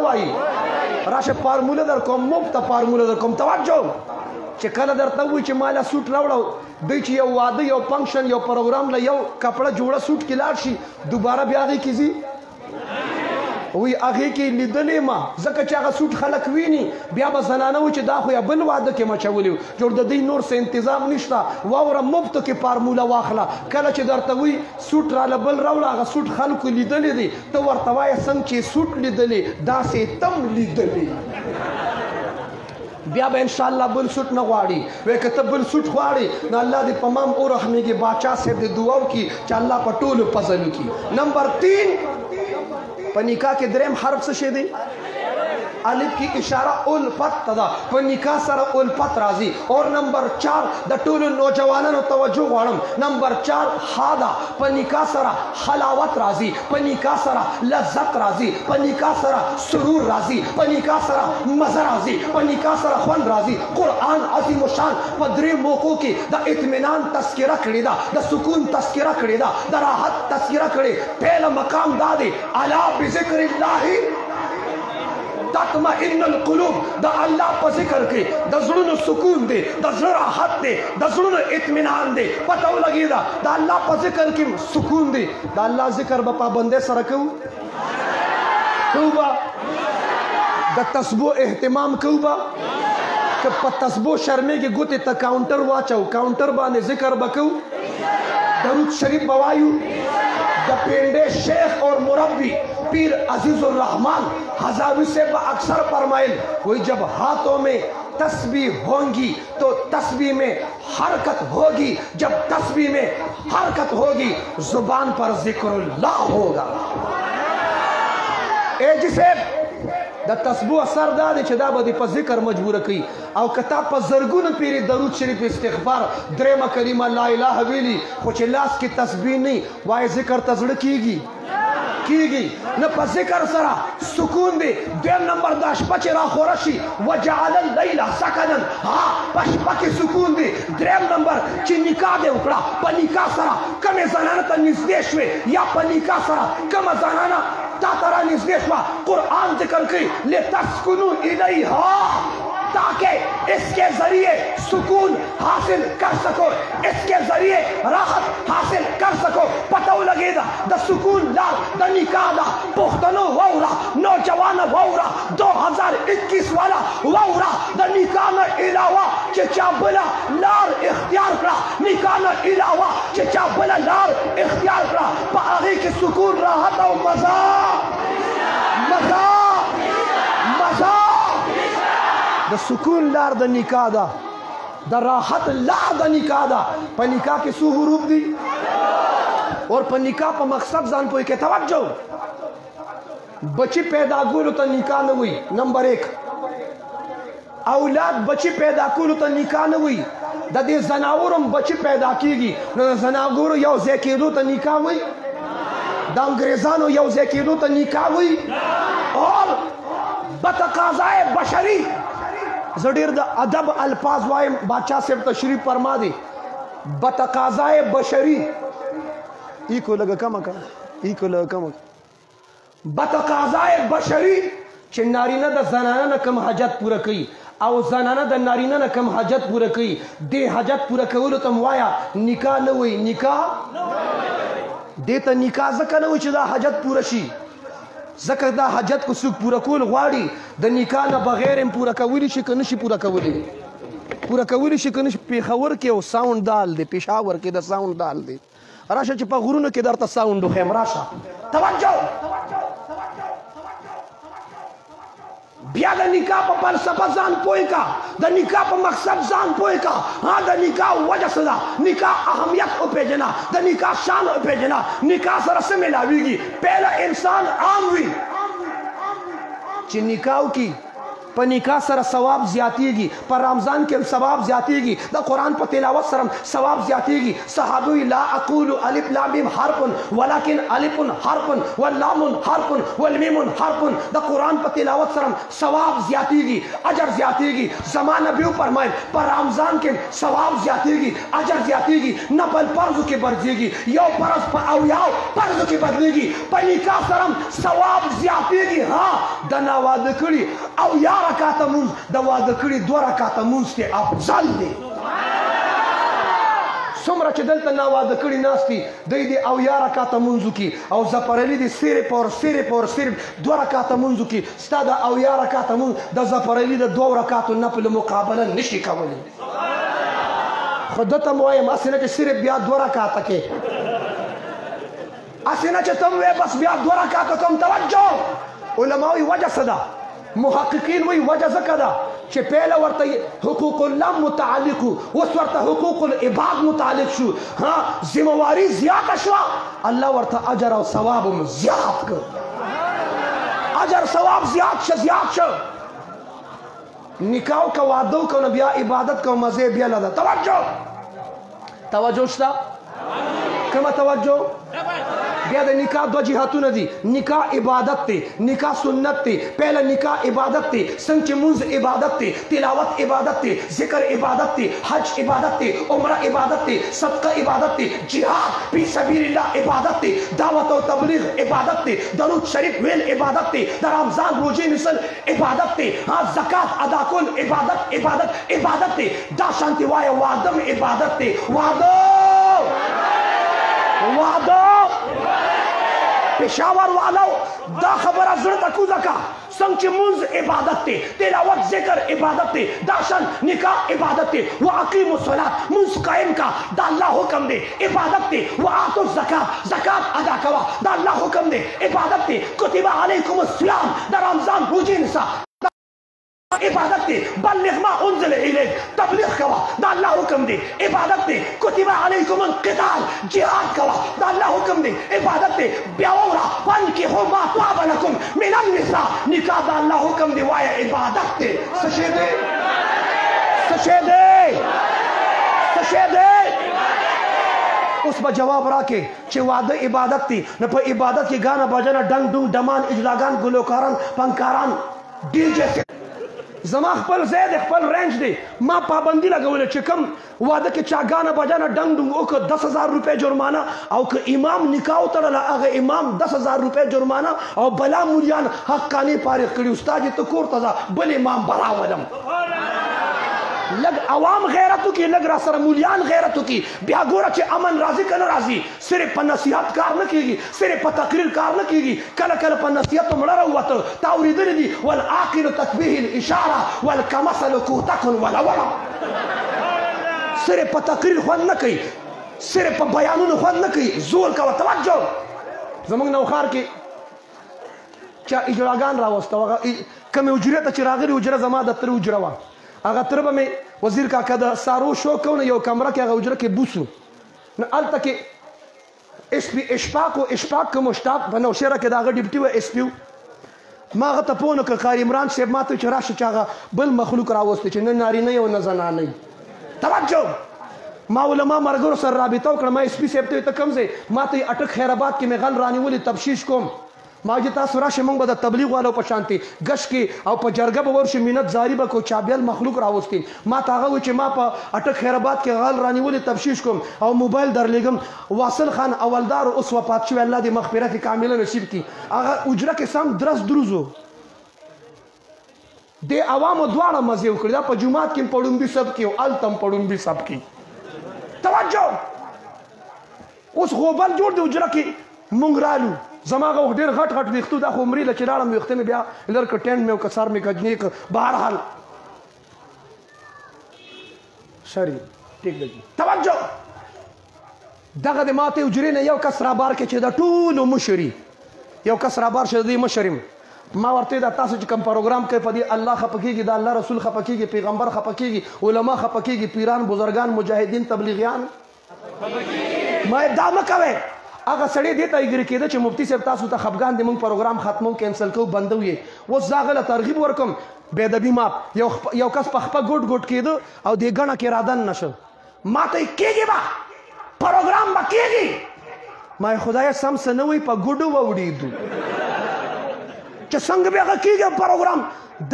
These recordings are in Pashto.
وایي راشه فارموله در کوم مفته فارموله در کوم توجه چې کله درته ووایي چې ماله سوټ راوړه دوی چې یو واده یو فنکشن یو پروګرام له یو کپړه جوړه سوټ کې لاړ شي دوباره بیا هغې کې ځي وی هغې کې لیدلې ما ځکه چې هغه سوټ خلک ویني بیا به زنانه و چې دا خو یا بل واده کې مچولی و جوړ د دوی نور څه انتظام نشته واوره مفتو کې فارموله واخله کله چې درته وي سوټ راله بل راوړه هغه سوټ خلکو لیدلی دی ته ورته وایه څنګه چې سوټ لیدلی داسې تم لیدلی بیا به انشاءالله بل سوټ نه غواړي وایي که ته بل سوټ غواړي نو الله دې په مام ورحمېږي باچا صاحب دې دعا وکړي چې الله په ټولو فضل وکړي نمبر 3 په نکاح کې دریم حرف څه شی دی الف کی اشاره الفت ده په نکاح سره الفت راځي اور نمبر 4 د ټولو نوجوانانو توجه غواړم نمبر 4 ها ده په نکاح سره حلاوت راځي په نکاح سره لذت راځي په نکاح سره سرور راځي په نکاح سره مزه راځي په نکاح سره خوند راځي قرآن عظیم الشان په درې موقعو کې د اطمینان تذکره کړې ده د سکون تذکره کړې ده د راحت تذکره کړې پهله مقام دا دی الا بذکر الله تطمئن القلوب د الله په ذکر کې د زړونو سکون دی د زړه راحت دی د زړونو اطمینان دی پته ولګېده د الله په ذکر کې سکون دی د الله ذکر به پابندۍ سره کوو به د تسبو اهتمام کوو به که په تسبو شرمېږي ګوتې ته کاونټر واچو کاونټر باندې ذکر به کوو درود شریف به وایو د پینڈے شیخ اور مربی پیر عزیز الرحمن ہزاروی سے اکثر فرمائل وہی جب ہاتھوں میں تسبیح ہوں گی تو تسبیح میں حرکت ہوگی جب تسبیح میں حرکت ہوگی زبان پر ذکر اللہ ہوگا اے جسے د تسبیح اثر دا دی چې دا به دې په ذکر مجبوره کوي او که تا په زرګونو پیرې درود شریف استغفار درېمه کلمه لا اله ویلي خو چې لاس کې تسبیح نه وایي ذکر ته زړه کیږي نه په ذکر سره سکون دی دویم نمبر دا شپه چې راخوره شي وجعل اللیل سکنا ها په شپه کې سکون دی دریم نمبر چې نکاح دې وکړه په نکاح سره کومې زنانه ته نږدې شوې یا په نکاح سره کومه زنانه تا ترا نږدې شوه قرآن ذکر کوي لتسکنوا الیها تاکہ اس کے ذریعے سکون حاصل کر سکو اس کے ذریعے راحت حاصل کر سکو پتہ لگے دا دا سکون لار دا نکاح دا پختنو وورا نوجوان وورا 2021 والا وورا دا نکاح نا علاوہ چچا بلا لار اختیار کرا نکاح نا علاوہ چچا بلا لار اختیار کرا پا آگے کے سکون راحت و مزہ د سکون لار د نکاح ده د راحت لار د نکاح ده په نکاح کې څو حروف دي اور په نکاح په مقصد ځان پوهې کې توجه بچی پیدا کولو ته نکاح نه وي نمبر 1 اولاد بچی پیدا کولو ته نکاح نه وي د دې زناورم بچی پیدا کیږي نو د زناورو یو ځای کېدو ته نکاح وي د انګریزانو یو ځای کېدو ته نکاح وي اور بتقاضای بشری زه ډېر د ادب الفاظ وایم باچا صاحب تشریف فرما دی بتقاضای بشری ایکو لگا کم بتقاضای بشری چې نارینه د زنانه نه کم حاجت پوره کوي او زنانه د نارینه نه کم حاجت پوره کوي دې حاجت پوره کولو ته وایا نکاح نه وي نکاح دې ته نکاح ځکه نه وي چې دا حاجت پوره شي ځکه دا حاجت کو څوک پوره کول غواړي د نکاح نه بغیر هم پوره کولی شي که نشي پوره کولی شي که نشي پېښور کې یو ساونډ دال دی پېښور کې د ساونډ دال دی راشه چې په غرونو کې درته ساونډ وښیم راشه توجه بیا د نکاح په فلسفه ځان پوه کا د نکاح په مقصد ځان پوه کا ها د نکاح وجه څه ده نکاح اهمیت وپېژنه د نکاح شان وپېژنه نکاح سره څه میلاویږي پهله انسان عام وي چې نکاح وکړي په نکاح سره ثواب زیاتیږي په رمضان کې ثواب زیاتیږي د قرآن په تلاوت سره ثواب زیاتیږي صحابه لا اقول الف لام میم حرف ولكن الف حرف واللام حرف والمیم حرف د قرآن په تلاوت سره ثواب زیاتیږي اجر زیاتیږي زما نبی فرمایل په رمضان کې ثواب زیاتیږي اجر زیاتیږي نفل فرض کې برځيږي یو فرض په او یو فرض کې بدلېږي په نکاح سره ثواب زیاتیږي ها د ناواده کړي او یا رکعته مونځ د واده کړي 2 رکعته مونځ کې افضل دی څومره چې دلته ناواده کړي ناست دي دوی دې او یا رکعته مونځ وکړي او ظفرعلي دې صرف 2 رکعته مونځ وکړي ستا د او یا رکعته مونځ د ظفرعلي د 2 رکعتو نفل مقابله نشي کولی خو ده ته م وایم هسې نه چې صرف بیا 2 رکعته کې هسې نه چې ته م وایې بس بیا 2 رکعته کوم توجه علما وایي وجه څه ده محققین وی وجه ځکه ده چې پهله ورته حقوق الله متعلق اوس ورته حقوق العباد متعلق شو ها ذمہواری زیاته شوه الله ورته اجر او ثواب هم زیات کړ اجر ثواب زیات شو نکاح که واده وکړو نو بیا عبادت کو مزه بیا ده توجه شته کومه توجه بیا د نکاح 2 جهتونه دي نکاح عبادت دی نکاح سنت دی پہله نکاح عبادت دی څنګه چې مونځ عبادت دی تلاوت عبادت دی ذکر عبادت دی حج عبادت دی عمره عبادت دی صدقه عبادت دی جهاد فی سبیل الله عبادت دی دعوت او تبلیغ عبادت دی درود شریف ویل عبادت دی د رمضان روزې نیول عبادت دی زکات ادا کول عبادت دی دا شانتی وایه وادم عبادت دی وعده پشاور والو دا خبره زړه ته کوزه کا څنګه چې مونځ عبادت دی تلاوت ذکر عبادت دی دا شان نکاح عبادت دی واقیموا الصلاة مونځ قائم کا دا الله حکم دی عبادت دی وآتوا الزکات زکات ادا کوا دا الله حکم دی عبادت دی کتب علیکم الصیام دا رمضان روزې نیسه عبادت دی بلغ ما انزل الیک تبلیغ کوا دا الله حکم دی عبادت دی کتب علیکم القتال جهاد کوا دا الله حکم دی عبادت دی بیا وره فانکحوا ما طاب لکم من النساء نکاح دا الله حکم دی وایه عبادت دی څه شی دی اوس به جواب راکې چې واده عبادت دی نو په عبادت کې ګانا بجانه ډنګ ډونګ ډمان اجلاګان ګلوکاران فنکاران ډیجه زما خپل ځای دی خپل رینج دی ما پابندي لګولې چې کوم واده کې چا ګانا بجانه ډنګ ډونګ وکړه 10,000 روپۍ جرمانه او که امام نکاح وتړله هغه امام 10,000 روپۍ جرمانه او بلا مولیان حقانې فارغ کړي استاد ته کور ته ځه بل امام به راولم لگ عوام غیرت کی لگ را سر مولیان غیرت کی بیا گورا چه امن راضی کن راضی صرف پا نصیحت کار نکیگی صرف پا تقریر کار نکیگی کل کل پا نصیحت مڑا رواتو تاوریدن دی والعاقل تکبیه الاشارہ والکمسل کوتکن ولولا صرف پا تقریر خوان نکی صرف پا بیانون خوان نکی زور کا توجہ زمان نوخار کی چا اجراگان راوستا کمی اجریتا چی راغلی اجرا زمان دفتر اجروا هغه تر به مې وزیر کاکا د سارو شو کوو یو کمره کې هغه اجره کې بوسو نو هلته کې اشفاق که مشتاق په نوشهره کې د هغه ډیپټي و ایس پي ما هغه ته پوه نه کړ قاري عمران صاحب ما ته چې راشه چې هغه بل مخلوق راوستی چې نه نارینه او نه زنانه توجه ما علما مرګرو سره رابطه وکړه ما ایس پي صاحب ته کوم ځای ما ته اټک خیرآباد کې مې غل رانیولې تبشیش کوم ما چې تاسو راشه موږ به د تبلیغ والو په شانتي ګش کې او په جرګه به ورشو مینت زاری به کو چابیل مخلوق راوستي ما ته هغه چې ما په اټک خیرآباد کې غل رانیولې تبشیش کوم او موبایل درلېږم واصل خان اولدار اوس وفات شوی الله دې مغفرت کامله نصیب کړي هغه اجره کې سم درس دروزو د عوامو دواړه مزې وکړي دا په جومات کې پړومبي سب کې او التم پړومبي سب کې توجه اوس غوبل جوړ دی اجره کې مونږ رالو زما هغه ډېر غټ ویښتو دا خو عمرې له چې لاړم ویښته مې بیا لر که ټینټ مې وکړه سر مې کجنې که بهرحال سري ټیک دی توجه دغه د ماته اجرې نه یو کس رابار کې چې د ټولو مشري یو کس رابار شه د دې مشر ما ورته دا تاسو چې کوم پروګرام کوي په دې الله خفه کېږي د الله رسول خفه کېږي پیغمبر خفه کېږي علما خفه کېږي پیران بزرګان مجاهدین تبلیغیان ما دا مه کوئ هغه سړی دې ته اګري کېده چې مفتي صاحب تاسو ته خفګان دی موږ پروګرام ختمو کینسل کوو بندو یې اوس زه هغه له ترغیب ورکوم بېدبي ماپ یو کس په خپه ګوټ ګوټ کېده او دې ګڼه کې رادن نشو ما ته کېږي به پروګرام به کېږي ما خدایه سم څه نه وایي په ګوډو ووړېدو چې څنګه بیا هغه کېږي پروګرام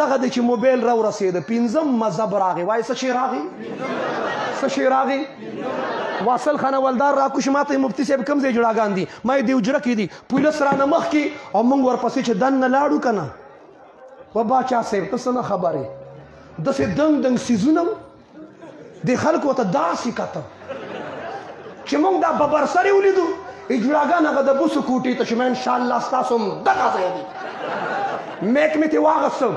دغه دی چې موبایل راورسېده پنځم مذهب راغی وایي څه شی راغی څه شی راغی واصل خان ولدار راکوش ما ته مفتي صاحب کوم ځای جوړاګان دي ما یې دې حجره کې دي پولیس رانه مخکې او موږ ورپسې چې دننه لاړو که نه و باچا صاحب ته څه نه خبرې داسې دنګ دنګ څیزونه دې خلکو ته داسې کته چې موږ دا ببرسرې ولیدو جوړاګان هغه د بوسو کوټې ته چې ما انشاءالله ستاسو هم دغه ځای دی میک مې ترې واغستم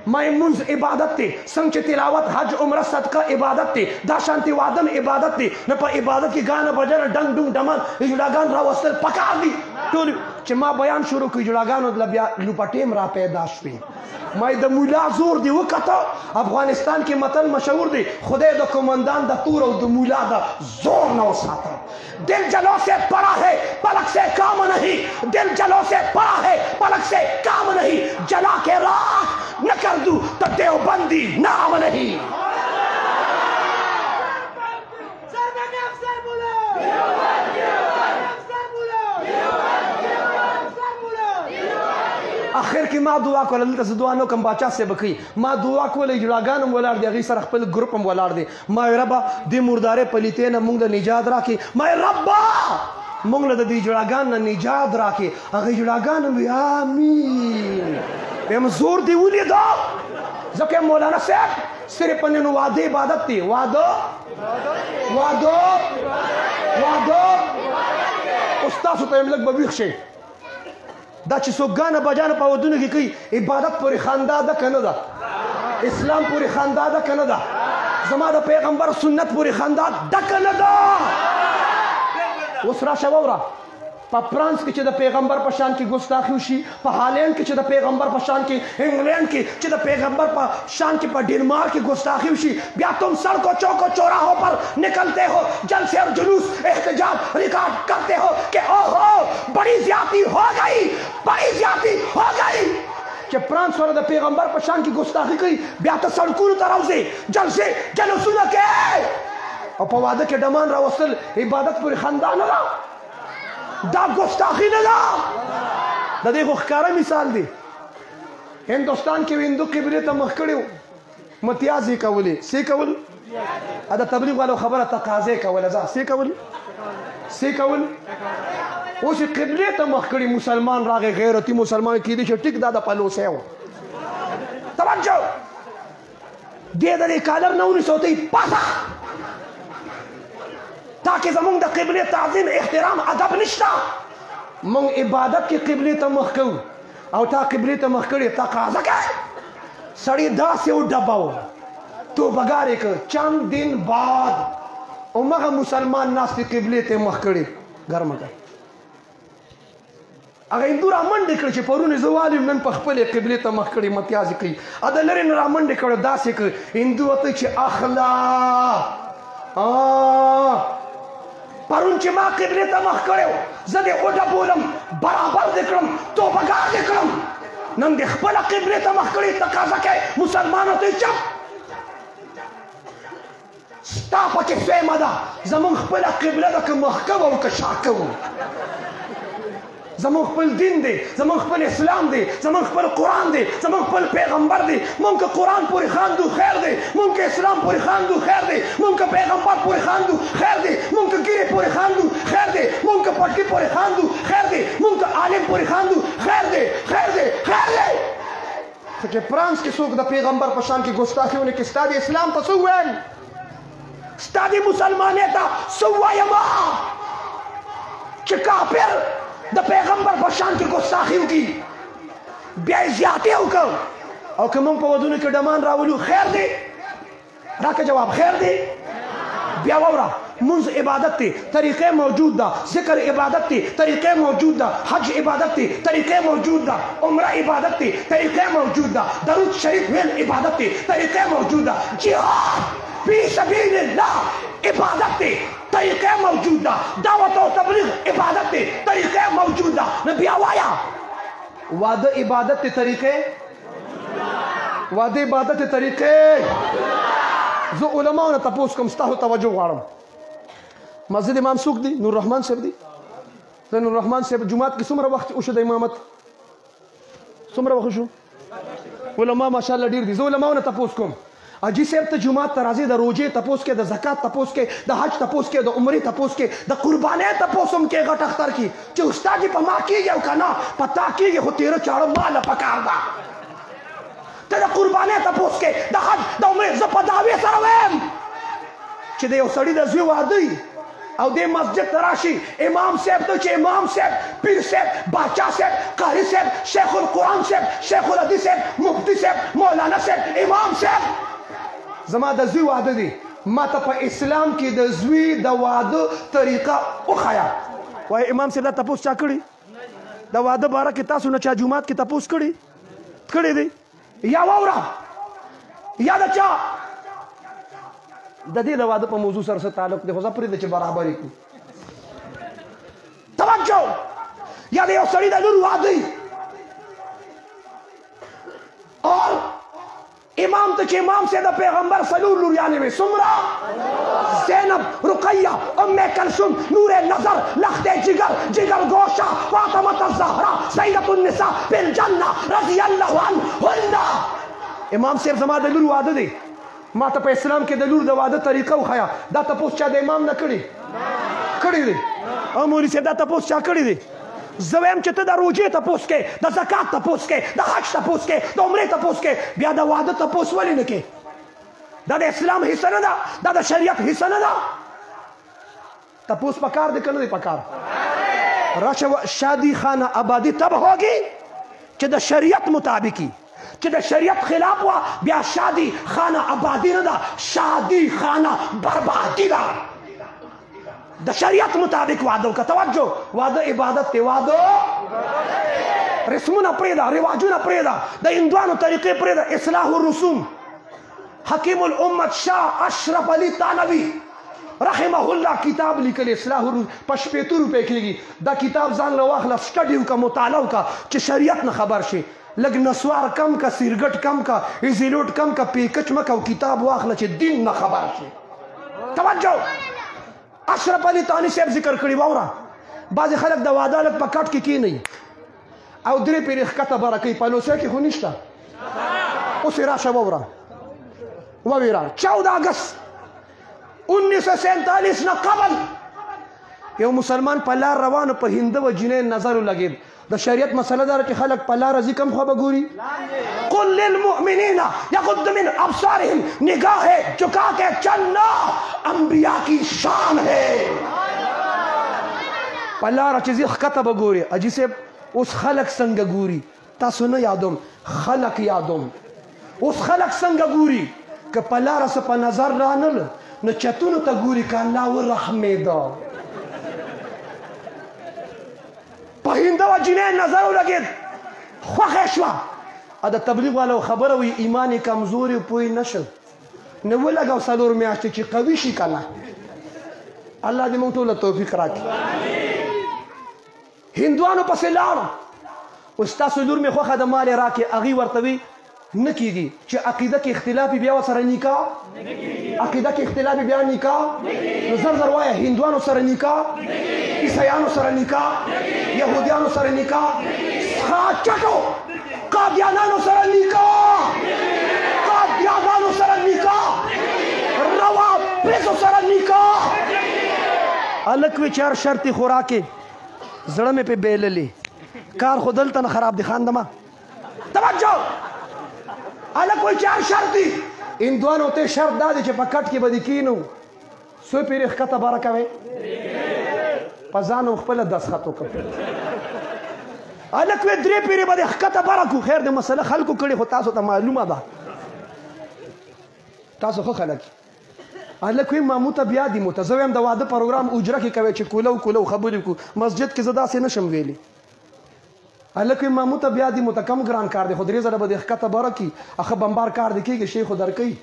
ما منځ عبادت دی څنګه چې تلاوت حج عمره صدقه عبادت دی دا شانتې واده عبادت دی نه په عبادت کې ګانه بجنه ډنګ ډونګ ډمن جوړاګان راوستل پکار دي ټول چې ما بیان شروع کړ جوړاګانو له بیا لوپټیم را پیدا شوې ما د مولا زور دی وکته افغانستان کې متل مشهور دی خدای د کومندان د تور او د مولا د زور نه وساته دل جلو سے پڑا ہے پلک سے کام نہیں دل جلو سے پڑا ہے پلک سے کام نہیں جلا کے راہ نہ کر دوں تو دیوبندی نام نہیں آخر کې ما دعا کوله دلته زه دعا نه کوم باچا صاحب کوي ما دعا کوله جوړاګان هم ولاړ دي هغوی سره خپل ګروپ هم ولاړ دی ما وایي ربه دې مردارې پلیتې نه موږ له نجات راکړي ما وایي ربه موږ له د دې جوړاګان نه نجات راکړي هغې جوړاګان هم وایي آمین وایم زور دې ولیدو ځکه مولانا صاحب صرف نن واده عبادت دی واده واده واده اوس تاسو ته یم لږ به ویښ شئ دا چې څوک ګانه بجانه په ودونو کې کوي عبادت پورې خندا ده که نه ده اسلام پورې خندا ده که نه ده زما د پیغمبر سنت پورې خندا ده که نه ده اوس راشه واوره په فرانس کې چې د پیغمبر په شان کې ګستاخي وشي په هالینډ کې چې د پیغمبر په شان کې انګلینډ کې چې د پیغمبر په شان کې په ډنمارک کې ګستاخي وشي بیا تم سڑکوں چوکوں چوراہوں پر نکلتے ہو جلسے اور جلوس احتجاج ریکارڈ کرتے ہو کہ اوہو بڑی زیادتی ہو گئی بڑی زیادتی ہو گئی چې فرانس والا د پیغمبر په شان کې ګستاخي کوي بیا ته سړکونو ته راوځې جلسې جلوسونه کوې او په واده کې ډمان راوستل عبادت پورې خندا نه ده دا گستاخی نه ده د دې خو ښکاره مثال دی هندوستان کې هندو قبلې ته مخ کړی و متیازې کولې څه کول د تبلیغ والو خبره تقاضې کوله ځه څه کول څه کول اوس یې قبلې ته مخ کړي مسلمان راغی غیرتي مسلمان کېدی چې ټیک دا د پلوسی و توجه دې د دې کالر نه ونیسو ته یې پاسه تاکہ زمونږ د قبلې تعظیم احترام ادب نشته مونږ عبادت کې قبلې ته مخ کوو او تا قبلې ته مخ کړې تقاضه کوې سړی داسې وډبه و توبهګار یې کړ چند دن بعد همغه مسلمان ناستې قبلې ته مخ کړې ګرمه کړ هغه هندو را منډې کړې چې پرون زه والیم نن په خپلې قبلې ته مخ کړې متیازې کوي ا د لرې نه را منډې کړې داسې کړ هندو ورته چې اخلا پرون چې ما قبلې ته مخ کړی و زه دې وډبولم برابر دې کړم توبهګار دې کړم نن دې خپله قبلې ته مخ کړې تقاضه کوې مسلمانو ته چپ ستا پکې فهمه ده زمونږ خپله قبله ده که مخ کوو او که شا کوو زمون خپل دین دی زمون خپل اسلام دی زمون خپل قرآن دی زمون خپل پیغمبر دی مونږ که قرآن پورې خاندو خیر دی مونږ که اسلام پورې خاندو خیر دی مونږ که پیغمبر پورې خاندو خیر دی مونږ که ګیرې پورې خاندو خیر دی مونږ که پټکي پورې خاندو خیر دی مونږ که عالم پورې خاندو خیر دی خیر دی خیر دی خو چې فرانس کې څوک د پیغمبر په شان کې ګستاخي ونه کړي ستا د اسلام ته څه ووایم ستا د مسلمانۍ ته څه ووایم چې کافر د پیغمبر په شان کې ګستاخي وکړي بیا یې زیاتې وکړو او که موږ په ودونو کې ډمان راولو خیر دی راکړه جواب خیر دی بیا واوره منځ عبادت دی طریقې موجود ده ذکر عبادت دی طریقې موجود ده حج عبادت دی طریقې موجود ده عمره عبادت دی طریقې موجود ده درود شریف ویل عبادت دی طریقې موجود ده جهاد فی سبیل الله عبادت دی طریقې موجود ده دعوت او تبلیغ عبادت دی طریقې موجود ده نو بیا وایا واده عبادت دی طریقې واده عبادت طریقې زه علماو نه تپوس کوم ستاسو توجه غواړم مسجد امام څوک دی نور رحمان صاحب دی زه نور رحمان صاحب جمعات کې څومره وخت وشو د امامت څومره وخت شو علما ماشاءالله ډیر دي زه علماو نه تپوس کوم حاجي صاحب ته جمعات ته راځي د روژې تپوس کې د زکات تپوس کې د حج تپوس کې د عمرې تپوس کې د قربانۍ تپوس هم کې غټ اختر کې چې استاد په ما کېږي او که نه په تا کېږي خو تېره چاړه ماله پکار ده ته د قربانۍ تپوس کې د حج د عمرې زه په دعوې سره وایم چې د یو سړي د زوی واده وي او دې مسجد ته راشي امام صاحب ته چې امام صاحب پیر صاحب باچا صاحب قاری صاحب شیخ القرآن صاحب شیخ الحدیث صاحب مفتی صاحب مولانا صاحب امام صاحب زما د زوی واده دی ما ته په اسلام کې د زوی د واده طریقه وښیه وایي امام صاحب دا تپوس چا کړي د واده باره کې تاسو نه چا جومات کې تپوس کړي دی یا واوره یا د چا د دې د واده په موضوع سره څه تعلق دی خو زه پرېږده چې برابرې کړو توجه یا د یو سړي د لور واده اور امام ته چې امام سے د پیغمبر څلور لوریانې وې څومره زینب رقیه ام کلثوم نور نظر لخت جگر جگر گوشه فاطمه الزهرا سیدة النساء بالجنه رضی الله عنهن امام صاحب زما د لور واده دی ما ته په اسلام کې د لور د واده طریقه وښیه دا تپوس چا د امام نه کړي دی او مولوي صاحب دا تپوس چا کړي دی زه وایم چې ته د روژې تپوس کې د زکات تپوس کې د حج تپوس کې د عمرې تپوس کې بیا د واده تپوس ولې نه کې دا د اسلام حصه نه ده دا د شریعت حصه نه ده تپوس پکار دی که نه دی پکار راشه شادی خانه آبادی تب ہوگی چې د شریعت مطابقی چې د شریعت خلاف وا بیا شادی خانه آبادی نه ده شادی خانه بربادی ده د شریعت مطابق واده وکړه توجه واده عبادت دی واده رسمونه پرېږده رواجونه پرېږده د هندوانو طریقې پرېږده اصلاح الرسوم حکیم الامت شاه اشرف علي تانوي رحمه الله کتاب لیکلی اصلاح الرسوم په 80 روپۍ کېږي دا کتاب ځان له واخله سټډي وکړه مطالعه وکړه چې شریعت نه خبر شي لږ نسوار کم کا سیرګټ کم کا ایزیلوټ کم کا پیکچ مکه او کتاب واخله چې دین نه خبر شي توجه اشرف علي تانوي صاحب ذکر کړي واوره بعضې خلک د واده لږ په کټ کې کېنوي او درې پیرې ښکته بره کوي په لوسیا کې خو نشته اوس یې راشه واوره وویره 14 اګست 1947 نه قبل یو مسلمان په لار روانو په هنده و جنۍ نظر ولګېد د شریعت مسله داره چې خلک په لاره ځي کم خوا به ګوري قل للمؤمنین یغض من ابصارهم نگاہ چکا کے چلنا انبیاء کی شان ہے په لاره چې ځي ښکته به ګوري حاجي صاحب اوس خلک څنګه ګوري تاسو نه یادوم خلک یادوم اوس خلک څنګه ګوري که په لاره څه په نظر رانل نو چتونو ته ګوري که الله ورحمېده په هنده و جنۍ نظر ولګېد خوښه شوه د تبلیغ والو خبره وي ایمان یې کمزوري پوه نه شو نو ولګو 4 میاشتې چې قوي شي که نه الله دې موږ ټوله توفیق راکړي هندوانو پسې لاړه اوس تاسو لور مې خوښه د مال یې راکړې هغې ورته وي نه کېږي چې عقیده کې اختلاف بیا ورسره نکاح عقیده کې اختلاف بیا نکاح نو زر زر وایه هندوانو سره نکاح عیسیانو سره نکاح یهودیانو سره نکاح چټو قادیانانو سره نکاح قادیانانو سره نکاح روافضو سره نکاح هلک وی چار شرطي خوراکې زړه مې پې بیللې کار خو دلته نه خراب دی خاندمه توجه هلک وی چار شرطي هندوانو ته شرط دا دی چې په کټ کې به دې کینو څو پیرې ښکته باره کوئ په ځان هم خپله دستخط وکړه هلک وی 3 پیرې به دې ښکته باره کړو خیر د مسله خلکو کړې خو تاسو ته معلومه ده تاسو ښه خلک هلک وی مامو ته بیا دي مو ته زه وایم د واده پروګرام اجره کې کوئ چې کولو خبرې وکړو مسجد کې زه داسې نشم ویلی هلک وی مامو ته بیا دي مو ته کم ګران کار دی خو 3 زره به دې ښکته باره کړي هغه بمبار کار دی کېږي شی خو درکوي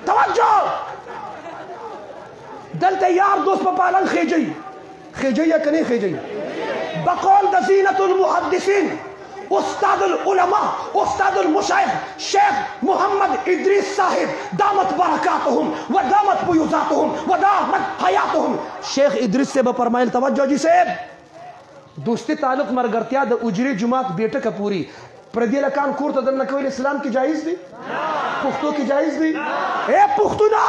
توجه دلته یار دوست په پالن خېجئ یا که نه خېجئ بقول د زینت المحدثین استاد العلماء استاد المشایخ شیخ محمد ادریس صاحب دامت برکاتهم و دامت فیوزاتهم و دامت حیاتهم. شیخ ادریس سے فرمایل توجہ جی صاحب دوستی تعلق مرګرتیا د اجری جماعت بیٹه پوری پردی لکان کور ته دننه کول اسلام کې جایز دی پښتو کې جایز دی اے پښتونه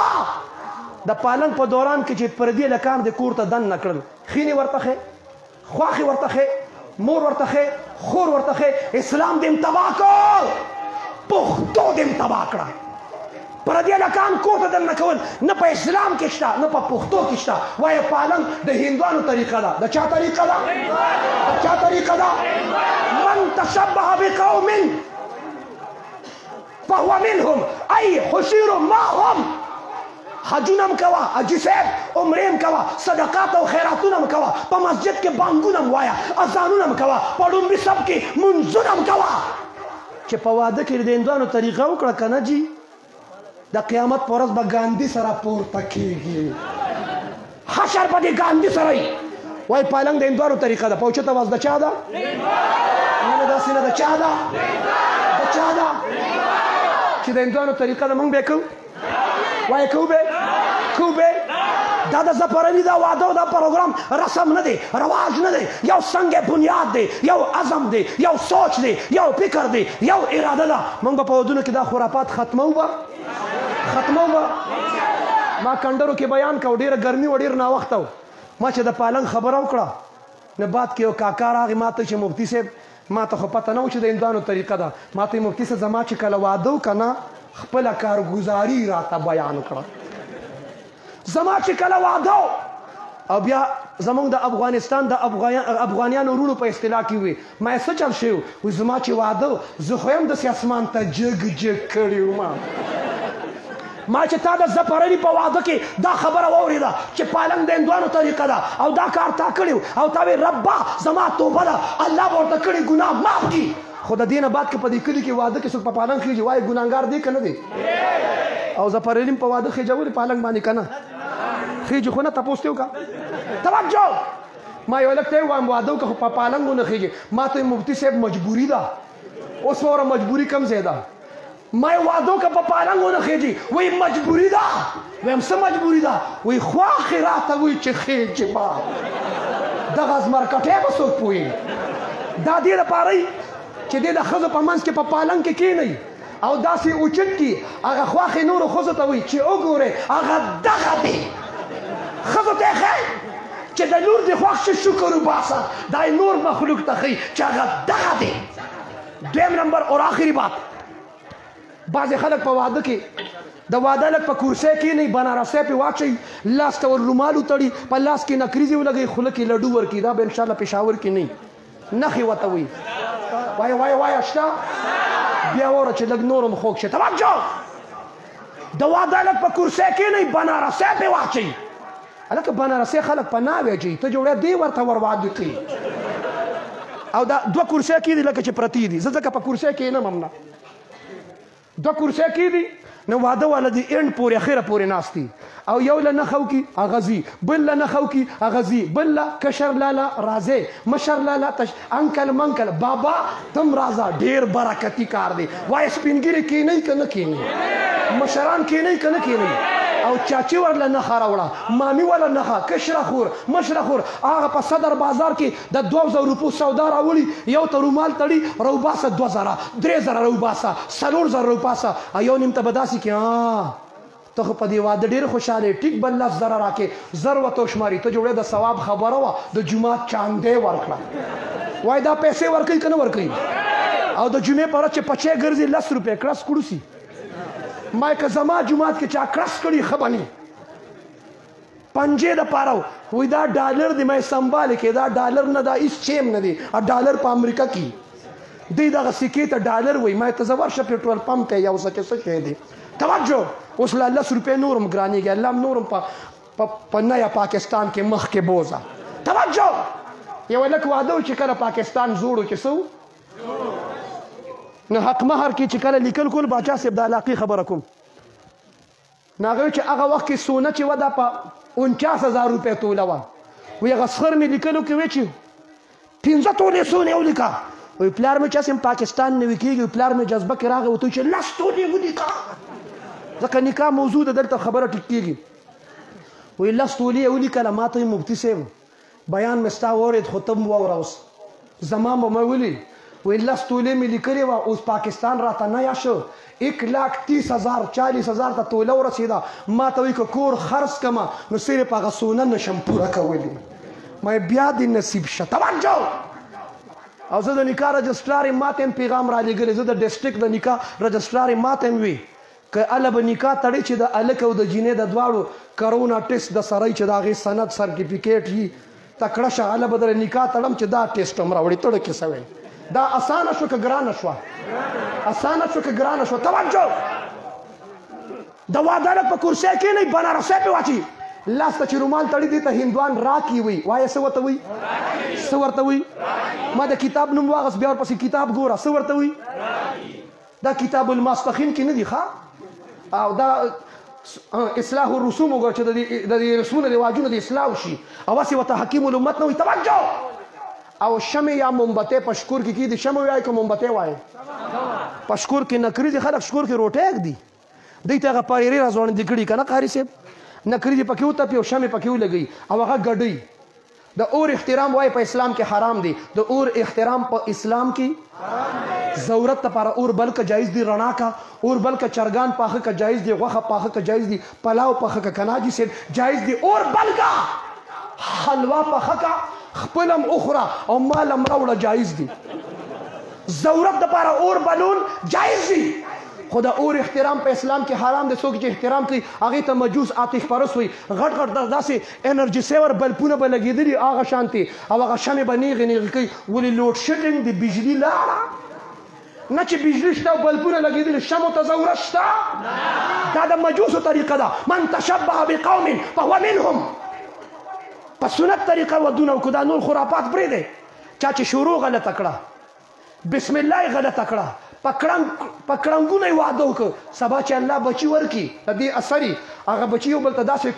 د پالنګ په دوران کې چې پردی لکان د کور ته دننه کړل خینی ورته خواخي ورته مور ورته خور ورته اسلام دې تباہ کړ پښتو دې تباہ کړه پردی لکان کور ته دننه کول نه په اسلام کې شته نه په پښتو کې شته وایي پالنګ د هندوانو طریقه ده د چا طریقه ده د چا طریقه ده من تشبه بقوم فهو منهم ای حشیر معهم حجونم کوا حجی صاحب عمریم کوا صدقات او خیراتونم کوا په مسجد کې بانګونم وایا اذانونم کوا په ډومبي سب کې منځونم کوا چې په واده کې د هندوانو طریقه وکړه کنه جی د قیامت پر ورځ به ګاندي سره پورته کېږي حشر به د ګاندي سره وي وایي پالنګ د هندوانو طریقه ده پوچته واز د چا ده نه داسې نه د چا ده د چا ده چې د هندوانو طریقه ده موږ به کوو وای کوبه دا د زپرنی دا واده دا پروګرام رسم نه دی رواج نه دی یو څنګه بنیاد دی یو عزم دی یو سوچ دی یو فکر دی یو اراده ده موږ په ودونو کې دا خرافات ختمو ما کندرو کې بیان کو ډیره ګرمي و ډیر نا وخت ما چې د پالنګ خبره وکړه نه بعد کې یو کاکا راغی ما ته چې مفتی صاحب ما ته خو پته نه و چې د هندوانو طریقه ده ما ته مفتی صاحب زما چې کله واده وکنه خپل کارګزاري راته بیان کړه زما چې کله واده او بیا زمونږ د افغانستان د افغانیانو ورونو په اصطلاح کې وي ما یې څه چل شوی وي زما چې واده زه خو یم داسې اسمان ته جګ کړی وم ما چې تا د زپرني په واده کې دا خبره واورېده چې پالنګ د هندوانو طریقه ده او دا کار تا کړی او تا وی ربا زما توبه ده الله به ورته کړي ګناه معاف کړي خو د دې نه بعد که په دې کلي کې واده کې څوک په پالنګ خېږي وایي ګناهګار دی که نه دی او زپرني په واده خېجولې پالنګ باندې که نه خېږي خو نه تپوس ته وکړه توجه ما یو هلک ته یې ووایم واده وکړه خو په پالنګ ونه خېږي ما ته مفتي صاحب مجبوري ده اوس وره مجبوري کم ځای ده ما یې واده وکړه په پالنګ ونه خېږي وایي مجبوري ده ویم څه مجبوري ده وایي خواښې راته وایي چې خېږي به دغه زمرکټی به څوک پوهېږي دا دې لپاره چې دې د ښځو په منځ کې په پالنګ کې کښېنئ او داسې اوچت کي هغه خواښې نورو ښځو ته وایي چې وګورئ هغه دغه دی ښځو ته یې ښایي چې د لور دې خوښ شي شکر وباسه دا یې نور مخلوق ته ښایي چې هغه دغه دی دویم نمبر اور آخري بات بعضې خلک په واده کې د واده لږ په کورسۍ کښېنئ بنارسی پې واچوي لاس ته ور رومال وتړي په لاس کې نکریزې ولګوي خوله کې لډو ورکړي دا به انشاءالله پېښور کې نه نخې ورته وایي وایه شته بیا وره چې لږ نور هم خوږ شي توجه د واده لږ په کورسۍ کښېنئ بنارسی پې واچوي هلکه بنارسی خلک په ناوې اچوي ته جوړه دې ورته ور واده کوي او دا دوه کورسۍ کښېدي لکه چې پرتې دي زه ځکه په کورسۍ کښېنم هم نه دوه کورسۍ کښېدي نو واده والا د اینډ پورې اخره پورې ناست دي او یو له نښه وکړي هغه ځي بل له نښه وکړي هغه ځي بل له کشر لاله راځئ مشر لاله انکل منکل بابا تم راځه ډېر برکتي کار دی وایي سپینګیري کښېنئ که نه کښېنئ مشران کښېنئ که نه کښېنئ او چاچی ورله نښه راوړه مامي وله نښه کشره خور مشره خور هغه په صدر بازار کې د 2000 روپو سودا راوړي یو ته رومال تړي روباسه 2000 3000 روباسه 4000 روباسه یو نیم ته به داسې کې ته خو په دې واده ډېر خوشحاله ټیک بل 10,000 راکې زر ورته وشماري ته جوړې د ثواب خبره وه د جومات چاندې ورکړه وایي دا پیسې ورکوي که نه ورکوي او د جمعې په ورځ چې پچې ګرځي 10 روپۍ کړس کړو سي ما که زما جماعت کې چا کرس کړي ښه به نه پنجې دپاره وایي دا ډالر دی ما یې سنباله کې دا ډالر نه دا هېڅ چیم نه دی ډالر په امریکا کې دی دغه سکې ته ډالر وایي ما ته زه ورشه پېټرول پمپ ته یو څه کې څه شی دی توجه اوس له 10 روپۍ نور هم ګرانېږي الله هم نور هم په نیا پاکستان کې مخکې بوځه توجه یو هلک واده و چې کله پاکستان زوړ و چې څه نو حق مهر کې چې کله لیکل کول باچا صاحب د علاقې خبره کوم نو هغه چې هغه وخت کې سونه چې وه دا په 49,000 روپۍ توله وه وایي هغه سخر مې لیکلو کې وایي چې 15 تولې سونې ولیکه وی پلار مې چې هسې پاکستان نوي کېږي پلار مې جذبه کې راغی ورته چې لس تولې ونیکا ځکه نکاح موضوع ده دلته خبره ټیک کېږي وی لس تولې یې ولیکله ما ته یې مفتي صاحب بیان مې ستا واورېد خو ته م واوره اوس زما به مې ولي وی لس تولې مې لیکلې وه اوس پاکستان راته نیا شو 1,30,000 ته توله ورسېده ما ته وایي که کور خرڅ کړمه نو صرف هغه سونه نشم پوره کولی ما بیا دې نصیب شه توجه او زه د نکاح رجسټرار یې ما ته هم پیغام رالیږلی زه د ډسټرکټ د نکاح رجسټرار یې ما ته هم وي که هله به نکاح تړی چې د هلک او د جینۍ د دواړو کرونا ټیسټ د سره چې د هغې سند سرټیفیکیټ وي تکړه شه هله به در نکاح تړم چې دا ټیسټ هم راوړي تړه کې سوی دا اسانه شو که ګرانه شوه اسانه شو که ګرانه شوه توجه د واده په کرسۍ کښېنئ بنارسی پې واچي لاس ته چې رومال تړي دي ته هندوان راکي وي وایه څه ورته وي څه ورته وي ما د کتاب نوم واغست بیا ورپسې کتاب ګوره څه ورته وي دا کتاب الماسپخین کې نه دي ښه او دا اصلاح الرسوم وګوره چې د دې رسمونه رواجونه د اصلاح شي او هسې ورته حکیم الامت نه وي توجه او شمع یا مومبتۍ په شکور کې کېږي شمع وایي که مومبتۍ وایي په شکور کې نکري دي خلک شکور کې روټۍ ږدي دوی ته هغه پایرې را ځوړندې کړي که نه قاري صاحب نکري دې پکې وتپي او شمع پکې ولګوي او هغه ګډوي د اور احترام وایي په اسلام کې حرام دی د اور احترام په اسلام کې ضرورت لپاره اور بل که جایز دی رڼا کا اور بل که چرګان پاخه که جایز دی غوښه پاخه که جایز دی پلاو پاخه که کناجي صاحب جایز دی اور بل کا حلوا پاخه کا خپلم اخرى او مالم راوړه جایز دي ضرورت دپاره اور بلول جایز دي خو د اور احترام په اسلام کې حرام دی څوک چې احترام کوي هغې ته مجوس آتش پرست وي غټ غټ داسې انرژي سیور بلپونه به لګېدلي هغه شانتې او هغه شمې به نیغې نیغې کوي ولې لوډ شیډنګ د بجلي لاړه نه چې بجلي شته او بلپونه لګېدلي شمو ته ضرورت شته دا د مجوسو طریقه ده من تشبه بقوم فهو منهم په سنت طریقه ودونه وکړو دا نور خرافات پرېږدی چا چې شروع غلطه کړه بسم الله یې غلطه کړه په کړنګونه یې واده وکړه سبا چې الله بچي ورکړي د دې اثر هغه بچي یو بل ته داسې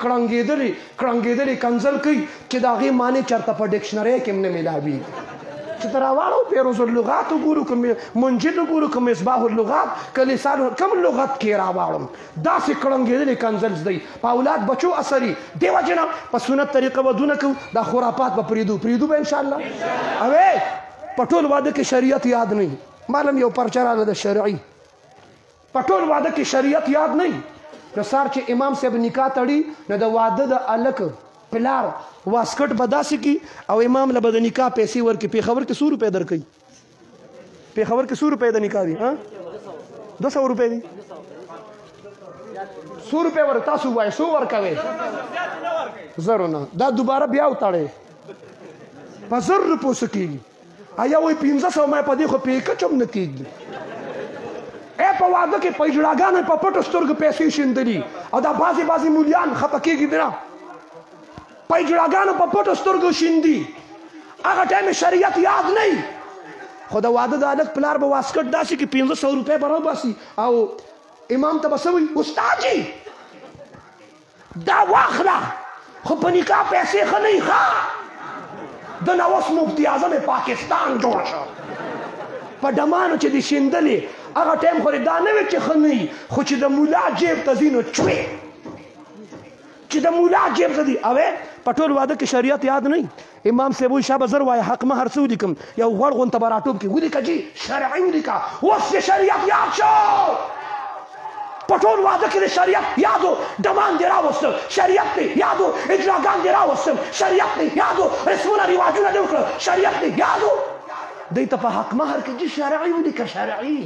کړنګېدلي کنځل کوي چې د هغې معنی چېرته په ډکشنرۍ کې هم نه میلاوېږي چې ته راواړو پیروز اللغات وګورو که منجد وګورو که مصباح اللغات که لسان کوم لغت کې راواړم داسې کړنګېدلې کنځل زده په اولاد بچو اثري دې وجې نه په سنت طریقه ودونه کوو دا خرافات به پرېږدو به انشاءالله اوې په ټول واده کې شریعت یاد نه وي معلوم یو پرچه راغله د شرعي په ټول واده کې شریعت یاد نه وي نو سار چې امام صاحب نکاح تړي نو د واده د هلک پلار واسکټ به داسې کي او امام له به د نکاح پیسې ورکړي پېښور کې 100 روپۍ درکوي پېښور کې 100 روپۍ د نکاح دي 200 روپۍ دي 100 روپۍ ور تاسو وایي 100 ورکوئ زرو نه دا دوباره بیا وتړئ په 1000 روپو څه کېږي ایا وایي 1500 ما په دې خو پیکچ هم نه کېږي په واده کې په اجړاګانو په پټو سترګو پیسې شیندلي او دا بعضې مولیان خفه کېږي نه په اجړاګانو په پټو سترګو شیندي هغه ټایم شریعت یاد نه وي خو د واده د هلک پلار به واسکټ داسې کې 1500 روپۍ به راوباسي او امام ته به څه وایي استاد جي دا واخله خو په نکاح پیسې ښه نه وي ښه د نوس مفتی اعظم پاکستان جوړ شه په ډمانو چې دې شیندلې هغه ټایم خو دا نه وي چې ښه نه وي خو چې د مولا جیب ته ځي نو چوې چې د مولا جیب ته ځي اوې په ټول واده کې شریعت یاد نه وي امام صاحب وایي شابه زر وایه حق مهر څه ولیکم یو غوړ غونته به راټوپ کړي ولیکه جي شرعي ولیکه اوس یې شریعت یاد شو په ټول واده کې د شریعت یادو ډمان دې راوسته شریعت دې یادو اجراګان دې راوستم شریعت دې یادو رسمونه رواجونه دې وکړه شریعت دې یادو دوی ته په حق مهر کې جي شرعي ولیکه شرعي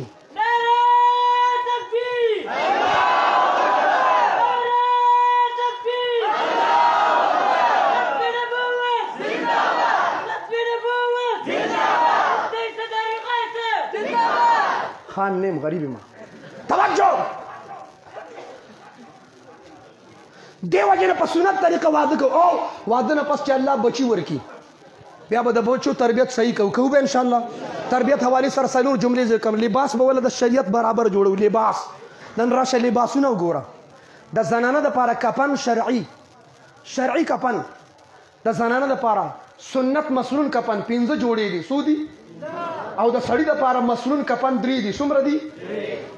خان نیم غریبی ما توجه دې وجې نه په سنت طریقه واده کوو او واده نه پس چې الله بچي ورکړي بیا به د بچو تربیت صحیح کوو به انشاءالله تربیت حوالې سره 4 جملې ذکر کوم لباس به ولله د شریعت برابر جوړو لباس نن راشه لباسونه وګوره د زنانه دپاره کفن شرعي کفن د زنانه دپاره سنت مسنون کفن 15 جوړې دي څو دي او د سړي دپاره مسنون کفن 3 دي. څومره دي؟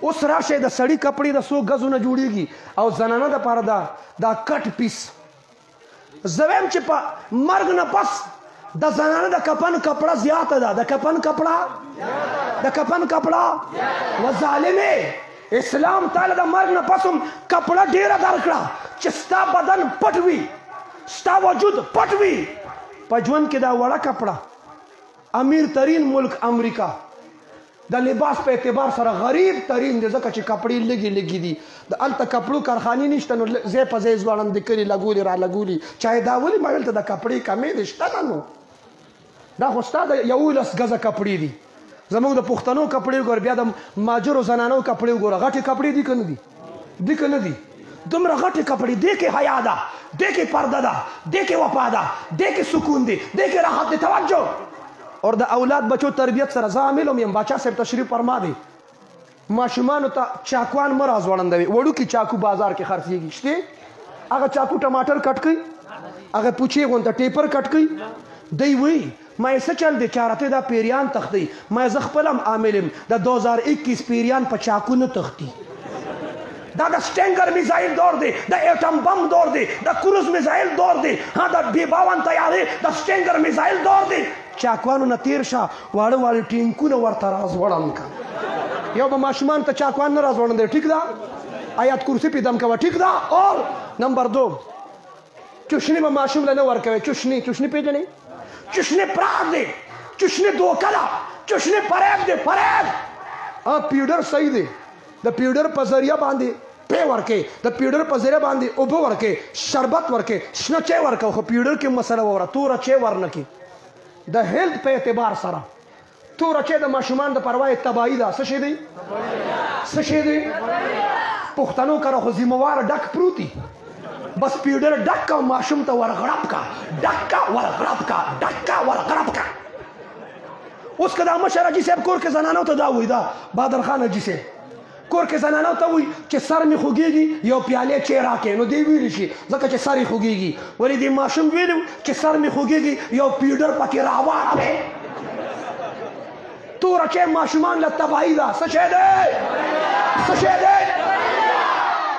اوس راشئ د سړي کپړې د 100 ګزونه جوړېږي او زنانه دپاره دا کټ پیس. زه وایم چې په مرګ نه پس د زنانه د کفن کپړه زیاته ده. د کفن کپړه و ظالمې اسلام تعالی د مرګ نه پس هم کپړه ډېره درکړه چې ستا بدن پټ وي، ستا وجود پټ وي. په ژوند کې دا وړه کپړه امیر ترین ملک امریکا د لباس په اعتبار سره غریب ترین دی، ځکه چې کپړې لږې دي. د هلته کپړو کارخانې نشته، نو ځای په ځای ځوانان د کلي لګولي را لګولي. چا دا ولې ما دلته د کپړې کمې دي شته نه. نو دا خو ستا د 11 ګزه کپړې دي. زموږ د پښتنو کپړې وګوره، بیا د ماجرو زنانو کپړې وګوره، غټې کپړې دي که نه دي؟ دي که نه دي؟ دومره غټې کپړې، دې کې حیا ده، دې کې پرده ده، دې کې وفا ده، دې کې سکون دی، دې کې راحت دی. توجه. اور د اولاد بچو تربیت سره زه عامل هم یم. باچا صاحب تشریف فرما دی. ماشومانو ته چاکوان مه راځوړندوئ. وړوکي چاکو بازار کې خرڅېږي، شته هغه چاکو ټماټر کټ کوي، هغه پوچې غونته ټیپر کټ کوي. دی وایي ما یې څه چل دی چارته دا پیریان تختی. ما زه خپل هم عامل یم. د 2021 پیریان په چاکو نه تختی. دا د سټینګر میزایل دور دی، د ایټم بم دور دی، د کروز میزایل دور دی، ها د B-52 طیارې د سټینګر میزایل دور دی. چاکوانو نه تیر شه، واړه ټینکونه ورته راځوړم که. یو به ماشومان ته چاکوان نه راځوړندوي، ټیک ده؟ آیات کرسي پې دم کوه، ټیک ده؟ اور نمبر 2 چشني به ماشوم له نه ورکوئ. چشني پېژنې؟ چشني پراخ دی، چشني دوکه ده، چشني فریب دی، فریب. پیوډر صحیح دی. د پیوډر په ذریعه باندې پی ورکې، د پیوډر په ذریعه باندې اوبه ورکې، شربت ورکې، شنه چای ورکوه. خو پیوډر کې مسله ووره، توره چای ورنه کړي. د هیلت په اعتبار سره توره چای د ماشومان د پروا تباهي ده. څه شی دی؟ څه شی دی؟ پښتنو کره خو ذموار ډک پروتي. بس پیوډر ډک کا ماشوم ته ورغړپ کا، ډک کا ورغړپ کا، ډک کا ورغړپ کا. اوس که دا مشر حاجي صاحب کور کې زنانو ته دا وایي، دا بهادر خان حاجي صاحب کور کې زنانو ته وایي چې سر مې خوږېږي یو پیالې چای راکړې، نو دی ویلی شي ځکه چې سر یې خوږېږي. ولې دې ماشوم ویلي چې سر مې خوږېږي یو پیوډر پکې راواړوې. توره چای ماشومان له تباهي ده. څه شی دی؟ څه شی دی؟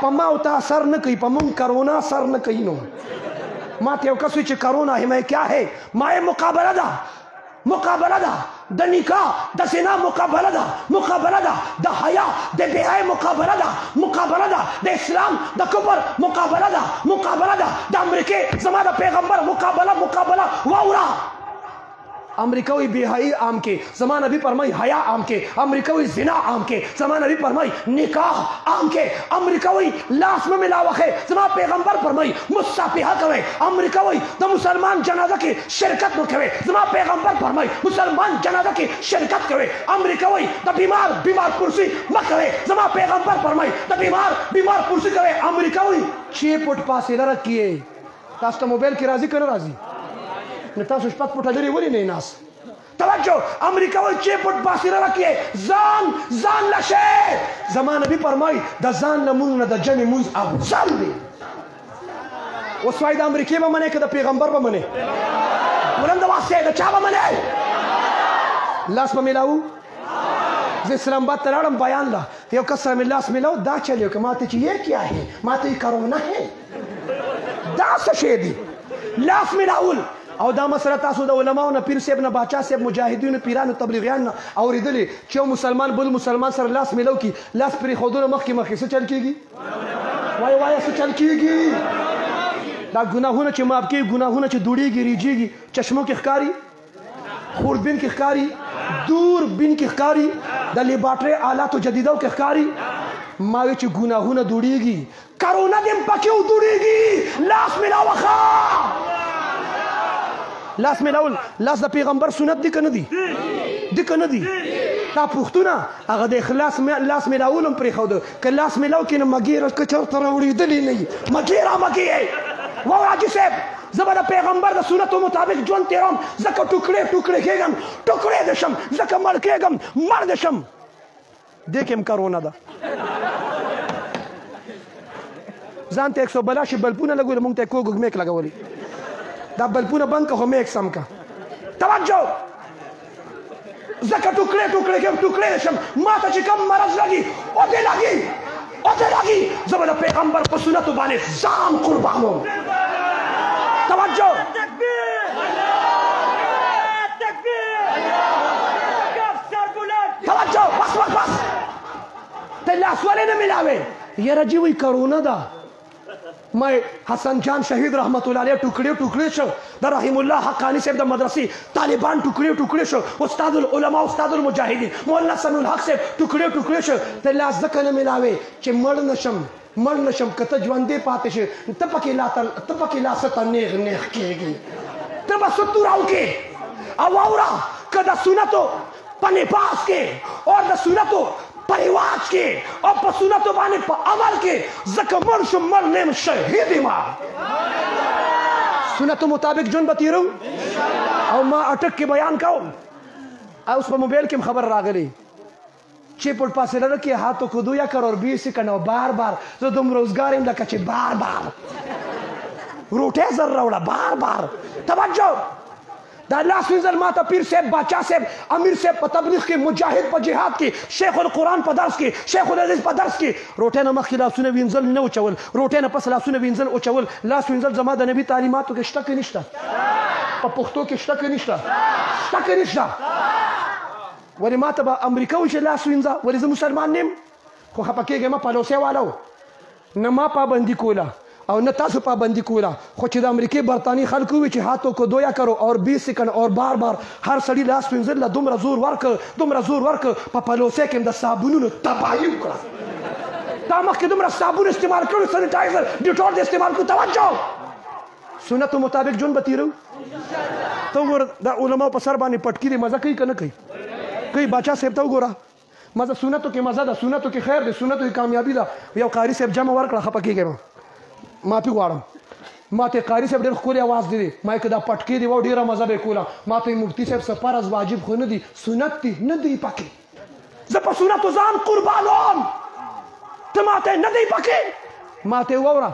په ما او تا اثر نه کوي، په مونږ کرونا اثر نه کوي. نو ما ته یو کس وایي چې کرونا ہے کیا ہے؟ ما یې مقابله ده، مقابله ده د نکاح د زنا، مقابله ده، مقابله ده د حیا د بې مقابله ده، مقابله ده د اسلام د کفر، مقابله ده، مقابله ده د امریکې زما د پیغمبر، مقابله واوره. امریکا وی بے حیائی عام کے، زما نبی فرمائی حیا عام کے. امریکا وی زنا عام کے، زما نبی فرمائی نکاح عام کے. امریکا وی لاس میں ملاوخے، زما پیغمبر فرمائی مصافحہ کوئے. امریکا وی دا مسلمان جنازہ کی شرکت نہ کوئے، زما پیغمبر فرمائی مسلمان جنازہ کی شرکت کوئے. امریکا وی دا بیمار پرسی مکوئے، زما پیغمبر فرمائی دا بیمار پرسی کوئے. امریکا وی 6 فٹ فاصلہ رکھیے. تاسو ته موبایل کې راځي که نه راځي؟ نو تاسو شپږ فوټه لرې ولې نه ناست؟ توجه. امریکا وایي 6 فوټ فاصله راکړئ، ځان له شی. زما نبي فرمایي د ځان له مونځ نه د جمع مونځ افضل دی. اوس وایي د امریکې به منې که د پیغمبر به منې؟ بلند واسطې د چا به منې؟ لاس به میلاو. زه اسلام آباد ته لاړم بیان له، یو کس سره مې لاس میلاو، دا چل یو که ما ته چې یہ کیا ہے؟ ما ته یې کرونا ہے. دا څه شی دی؟ لاس میلاول. او دا مسله تاسو د علماو نه، پیر صاحب نه، باچا صاحب، مجاهدینو، پیرانو، تبلیغیان نه اورېدلې چې یو مسلمان بل مسلمان سره لاس میلاو کي، لاس پرېښودلو مخکې څه چل کېږي؟ وایه څه چل کېږي؟ دا ګناهونه چې معاف کېږي، ګناهونه چې دوړېږي، ریجېږي، چشمو کې ښکاري، خوربین کې ښکاري، دوربین کې ښکاري، د لیبارټرۍ آلاتو جدیدو کې ښکاري. ما وی چې ګناهونه دوړېږي، کرونا دې پکې ودوړېږي. لاس میلاوخه، لاس میلاول. لاس د پیغمبر سنت دی که نه دی؟ دی که نه دی؟ تا پوښتونه هغه د اخلاص لاس میلاول هم پرېښوده. که لاس میلاو کې نه مګېره که چېرته راوړېدلې نه وي، مګې رامګې یې. واوره حاجي صاحب، زه به د پیغمبر د سنتو مطابق ژوند تېروم، ځکه ټوکړې کېږم، ټوکړې دې شم، ځکه مړ کېږم، مړ دې شم. دې کې هم کرونا ده. ځان ته 182 بلپونه لګولې، مونږ ته یې کوږ میک لګولې. دا بلپونه بند که خو میک سم که. توجه. ځکه ټوکړې ټوکړې کې ټوکړې شم ما ته چې کوم مرض لګي او دې لګي زه به د پیغمبر په سنتو باندې ځان قربانوم. توجه توجه بس ته لاس ولې نه میلاوې؟ یاره جی وایي کرونا ده. ما حسن جان شهید رحمت الله علیه ټوکړې شو. د رحیم الله حقانی صاحب د مدرسې طالبان ټوکړې شو. استاد العلماء استاد المجاهدین مولانا سمیع الحق صاحب ټوکړې شو. ته لاس ځکه نه میلاوې چې مړ نشم که ته ژوندی پاتې شې ته پکې لاسه ته نیغ کېږي ته به څه توراو کې او واوره که د سنتو په لباس کې او د سنتو په رواج کې او په سنتو باندې په عمل کې ځکه مړ شم مړ نیم شهید ما سنتو مطابق ژوند به تیرو او ما اټک کې بیان کوم. اوس په موبایل کې خبر راغلی چې پر فاصله کې هاتو کو 2 کروڑ 20 سکند او بار زه دوم روزګار یم لکه چې بار روټه زر راوړه بار توجه دا الله سوزل ماته پیر صاحب باچا صاحب امیر صاحب په تبلیغ کې مجاهد په جهاد کې شیخ القرآن په درس کې شیخ الحدیث په درس کې روټه نه مخکې لاسونه وینځل نه اوچول روټه نه پس لاسونه وینځل اوچول لاس وینځل زما د نبی تعلیماتو کې شته کې نشته په پښتو کې شته کې نشته ولی ما ته به امریکا وي چې لاس وینځه ولی زه مسلمان نیم خو خفه کېږم پلوسی والا نه ما پابندي کوله او نه تاسو پابندي کوله خو چې د امریکې برطاني خلکو وي چې هاتو کو 2 کروڑ اور 20 سکند اور بار هر سړي لاس وینځل له دومره زور ورکه په پلوسی کې د صابونونو تباهي وکړه تا مخکې دومره صابون استعمال کړو سینیټایزر ډیټول د استعمال کو توجه سنتو مطابق ژوند به تیرو ته وګوره د علماو په سر باندې پټکي دی مزه کوي که نه کوي باچا صاحب ته وګوره مزه سنتو کې مزه ده سنتو کې خیر دی سنتو کې کامیابي ده یو قاري صاحب جمع ورکړه خفه کېږم معافي غواړم ما ته قاري صاحب ډېر ښکلی اواز دی ما یې که دا پټکې دی و ډېره مزه به یې کوله ما ته مفتي صاحب څه فرض واجب خو نه دي سنت دي نه دی پکې زه په سنتو ځان قربانوم ته ما ته نه دی پکې ما ته واوره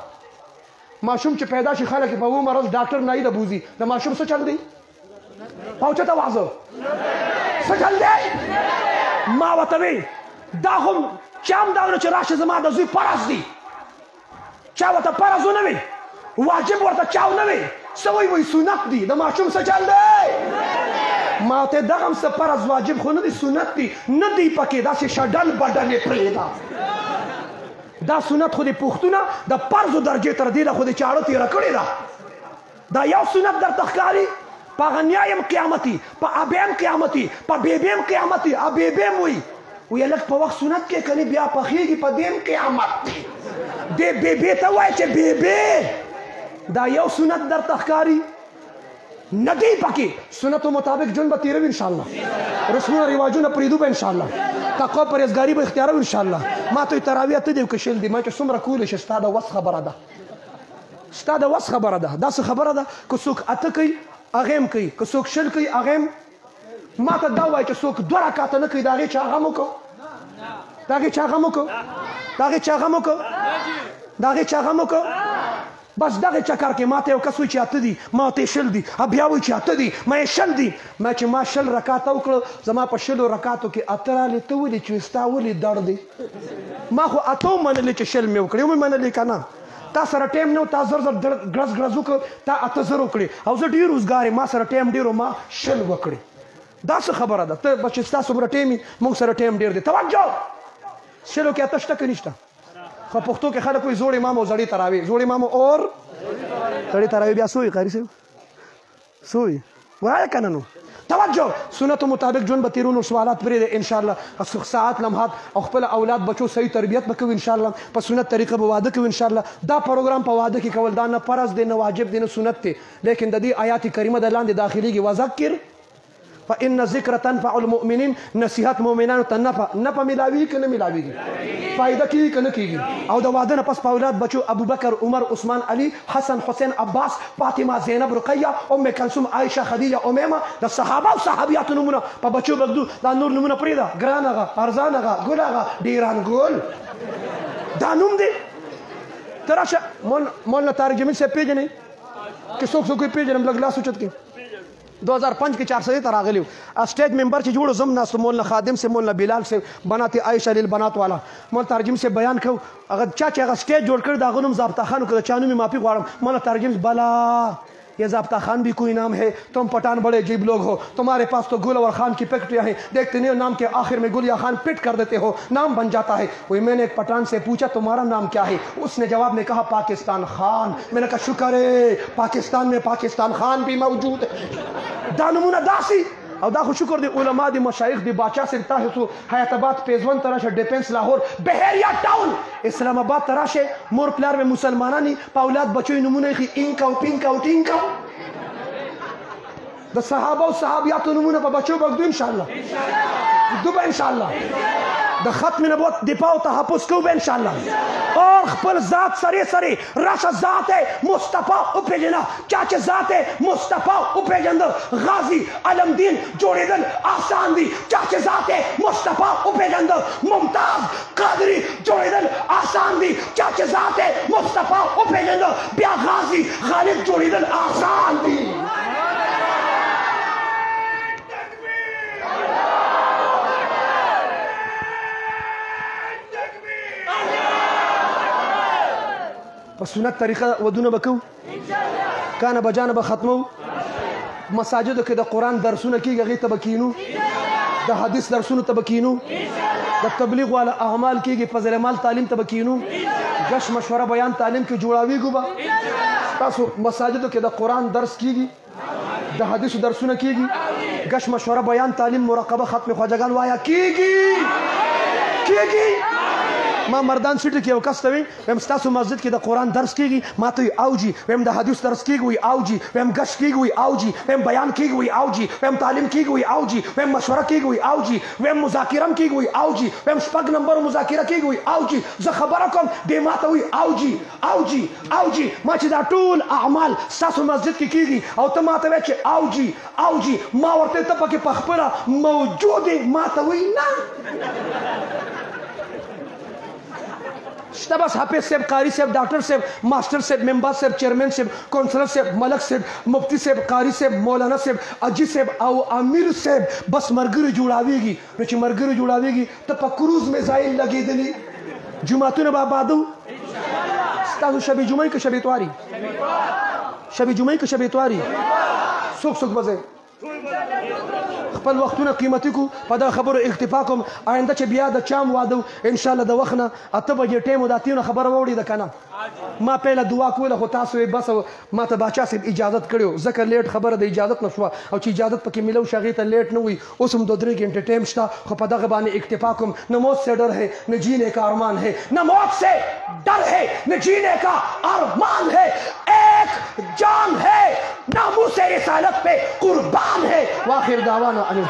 ماشوم چې پیدا شي خلک په و مرض ډاکټر نه د بوزي د ماشوم څه چل دی پاوچته وازه څه چل دی ما ورته وی دا هم چا هم دا ونه چې راشه زما د زوی فرض دي چا ورته فرض ونه وي واجب ورته چا ونه وي څه وایي سنت دي د ماشوم څه چل دی ما ته دغه هم څه فرض واجب خو نه دي سنت دي نه دی پکې داسې شډل بډل یې پرېږده دا سنت خو د پښتونه د فرضو درجې تر دې ده خو د چاړو تېره کړې ده دا یو سنت درته ښکاري په غنیایم قیامتي په ابیم قیامتي په بیبیم قیامتي ابیبیم وي وی لږ په وخت سنت کې کني بیا پخېږي په دیم قیامت دې بیبې ته وایي چې بیبې دا یو سنت درته ښکاري نه دی پکې سنتو مطابق ژوند به تېروي انشاءالله رسمونه رواجونه پرېږدو به انشاءالله تقوا پرهیزګاري به اختیاروو انشاءالله ما ته تراویح اته دي او که شل دي ما چې څومره کولی شي ستا د وس خبره ده ستا د وس خبره ده داسې خبره ده که څوک اته کوي هغې هم کوي که څوک شل کوي هغې هم ما ته دا وایي چې څوک 2 رکعته نه کوي د هغې چا غم وکړو د هغې چا غم وکړو بس دغه چکر کې ما ته یو کس وایي چې اته دي ما ته یې 6 دي بیا وایي چې اته دي ما یې 6 دي ما چې ما 6 رکعته وکړو زما په 6 رکعتو کې اته رالې ته ولې چې ستا ولې درد دی ما خو اته ومنلې چې 6 مې وکړې ومې منلې که نه تا سره ټایم نه و تا زر ګرز وکړ تا اته زر وکړې او زه ډېر روزګار ما سره ټایم ډېر ما 6 وکړې دا څه خبره ده ته بس چې ستا څومره ټایم وي موږ سره ټایم ډېر دی توجه 6 کې اته شته که نشته خو پښتو کې خلک وایي زوړ امام او زړې تراویح زوړ امام اور زړې تراویح بیا سوی قاري صاحب سوی وایه که نه نو توجه سنتو مطابق ژوند به تېرو نو سوالات پرېږدئ انشاءالله ساعت لمحات او خپل اولاد بچو صحیح تربیت به کوو انشاءالله په سنت طریقه به واده کوو انشاءالله دا پروګرام په واده کې کول دا نه فرض دی نه واجب دی نه سنت دی لیکن د دې آیات کریمه د لاندې داخلېږي وذکر فإن ذکر تنفع المؤمنین نصیحت مؤمنانو ته نفع ملاویږي که نه ملاویږي فایده کېږي که نه کېږي او د واده نه پس په اولاد بچو ابوبکر عمر عثمان علي حسن حسین عباس فاطمه زینب رقیه ام کلثوم عایشه خدیجه امیمه د صحابه او صحابیاتو نومونه په بچو بږدو دا نور نومونه پرېږده ګران هغه ارزان هغه ګل هغه ډیران ګل دا نوم دی ته راشه مولانا طارق جمیل صاحب پېژنئ که څوک یې پېژنم لږ لاس اوچت کړي 2005 کې 400 ته راغلی stage member چې جوړ زم ناس مولانا خادم سے مولانا بلال سے بنات عائشہ للبنات والا مولانا ترجم سے بیان کو اگر چا چې هغه سټیج جوړ کړ دا غنوم ضابطه خان کو چانو می معافی غواړم مولانا ترجم بلا یہ ضابطہ خان بھی کوئی نام ہے تم پٹھان بڑے عجیب لوگ ہو تمہارے پاس تو گل اور خان کی فیکٹریاں ہیں دیکھتے نہیں نام کے آخر میں گل یا خان پٹ کر دیتے ہو نام بن جاتا ہے وہی میں نے ایک پٹھان سے پوچھا تمہارا نام کیا ہے اس نے جواب میں کہا پاکستان خان میں نے کہا شکر ہے پاکستان میں پاکستان خان بھی موجود ہے دا نمونہ داسی او دا خو شکر دی علماء دی مشایخ دی باچا سے تاسو حیات آباد پیزون تراشه ډیفنس لاهور بهریا ټاون اسلام آباد تراشه مور پلار میں مسلمانانی پاولاد بچوی نمونه خي اینکا او پینکا او ټینکا د صحابه او صحابیاتو نمونه په بچو بغدو ان شاء الله دوبه ان شاء الله د ختم نبوت دفاع او تحفظ کو به ان شاء الله اور خپل ذات سره سره راشه ذات مصطفی او پیجنا چاچه ذات مصطفی او پیجند غازی علمدین جوړیدل آسان دي چاچه ذات مصطفی او پیجند ممتاز قادری جوړیدل آسان دي چاچه ذات مصطفی او پیجند بیا غازی خالد جوړیدل آسان دي په سنت طریقه ودونه بکو کانه بجانه به ختمو مساجدو کې د قرآن درسونه کېږي هغې ته به کینو د حدیث درسونو ته به کینو د تبلیغ والا اعمال کېږي فضل مال تعلیم ته به کینو گش مشوره بیان تعلیم کې جوړاویږو به تاسو مساجدو کې د قرآن درس کېږي د حدیثو درسونه کېږي گش مشوره بیان تعلیم مراقبه ختم خواجګان وایا کېږي ما مردان سیټ کې یو کس ته ویم ستاسو مسجد کې د قرآن درس کېږي ما ته اوجي ویم د حدیث درس کېږي وي اوجي ویم گشت کېږي وي اوجي ویم بیان کېږي وي اوجي ویم تعلیم کېږي وي اوجي ویم مشوره کېږي وي اوجي ویم مذاکره هم کېږي وي اوجي ویم شپږ نمبر مذاکره کېږي وي اوجي زه خبره کوم دی ما ته وي اوجي ما چې دا ټول اعمال ستاسو مسجد کې کېږي او ته ما ته وایې چې اوجي ما ورته ته پکې په خپله موجود یې ما ته وایي نه شته بس حافظ صاحب قاری صاحب ډاکټر صاحب ماسټر صاحب ممبر صاحب چیئرمین صاحب کونسلر صاحب ملک صاحب مفتی صاحب قاری صاحب مولانا صاحب اجي صاحب او امیر صاحب بس مرګري جوړاويږي نو چې مرګري جوړاويږي ته په کروز میزایل لګېدلي جمعتونه به آبادو ستاسو شب جمعې که شب اتواري شب جمعې که شب اتواري څوک به خپل وختونه قیمتي کو په دا خبرو اکتفا کوم آینده چې بیا د چام واده ان شاء الله د وخت نه 8 بجې ټیم د اتیونه خبره وړي د کنه ما پهله دعا کوله خو تاسو بس ما ته باچا صاحب اجازت کړو ځکه لیټ خبره د اجازت نشوه او چې اجازت پکې ملو شغې ته لیټ نه وي اوس هم 2-3 घंटे ټیم شته خو په دغه باندې اکتفا کوم نہ موت سے ڈر ہے نہ جینے کا ارمان ہے نہ موت سے ڈر ہے نہ جینے کا ارمان ہے ایک جان ہے ناموس رسالت پہ قربان ہے واخر دعوانا